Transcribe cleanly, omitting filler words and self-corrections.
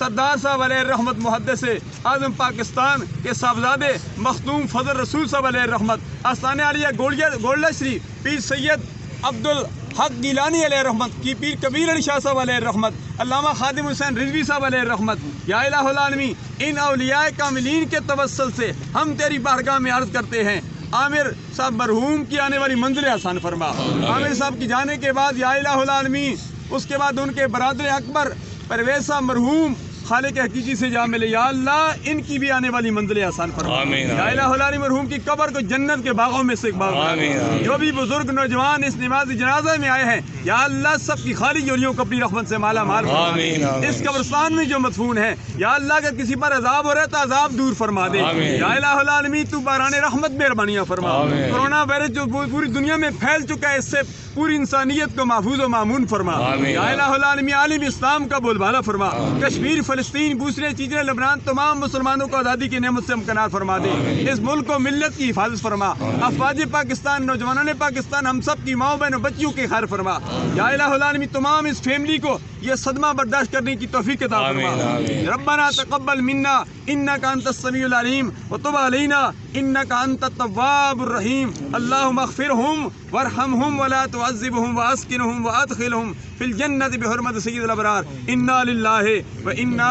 سردار صاحب علیہ الرحمت محدث اعظم پاکستان کے صاحبزادے مختوم فضل رسول صاحب علیہ الرحمت آستانہ عالیہ گولڈا شریف پیر سید عبدالحق گیلانی علیہ الرحمت کی پیر کبیر علی شاہ صاحب علیہ الرحمت علامہ خادم حسین رضوی صاحب علیہ الرحمت یا الہ العالمین ان اولیاء کاملین کے توسل سے ہم تیری بارگاہ میں عرض کرتے ہیں عامر صاحب مرحوم کی آنے والی منزل آسان فرما۔ عامر صاحب کی جانے کے بعد یا الہ العالمین اس کے بعد ان کے برادر اکبر پرویز صاحب مرحوم خالق حقیقی سے جا ملے، یا اللہ ان کی بھی آنے والی منزلیں آسان فرما۔ یا الہ العالمین مرحوم کی قبر کو جنت کے باغوں میں سے ایک باغ بنا۔ جو بھی بزرگ نوجوان اس نماز جنازہ میں آئے ہیں یا اللہ سب کی خالی جولیوں کو اپنی رحمت سے مالا مال فرما۔ اس قبرستان میں جو مدفون ہے یا اللہ اگر کسی پر عذاب ہو رہا ہے تو عذاب دور فرما دے۔ یا الہ العالمین تو باران رحمت مہربانیاں فرما۔ کورونا وائرس جو پوری دنیا میں پھیل چکا ہے اس سے پوری انسانیت کو محفوظ و مامون فرما۔ یا الہ العالمین عالم اسلام کا بول بالا فرما۔ کشمیر، فلسطین، دوسرے چیزیں، لبنان، تمام مسلمانوں کو آزادی کی نعمت سے امکنار فرما دے۔ اس ملک و ملت کی حفاظت فرما۔ افواج پاکستان، نوجوانوں نے پاکستان، ہم سب کی ماؤں بہنوں بچیوں کی خیر فرما۔ یا الہ العالمین تمام اس فیملی کو یہ صدمہ برداشت کرنے کی توفیق عطا فرما۔ ربنا تقبل منا انک انت السمیع العلیم وتب علینا انک انت التواب الرحیم۔ اللہم اغفرہم وارحمہم ولا تعذبہم واسکنہم وادخلہم فی الجنۃ بحرمت سید الابرار۔ انا للہ و انا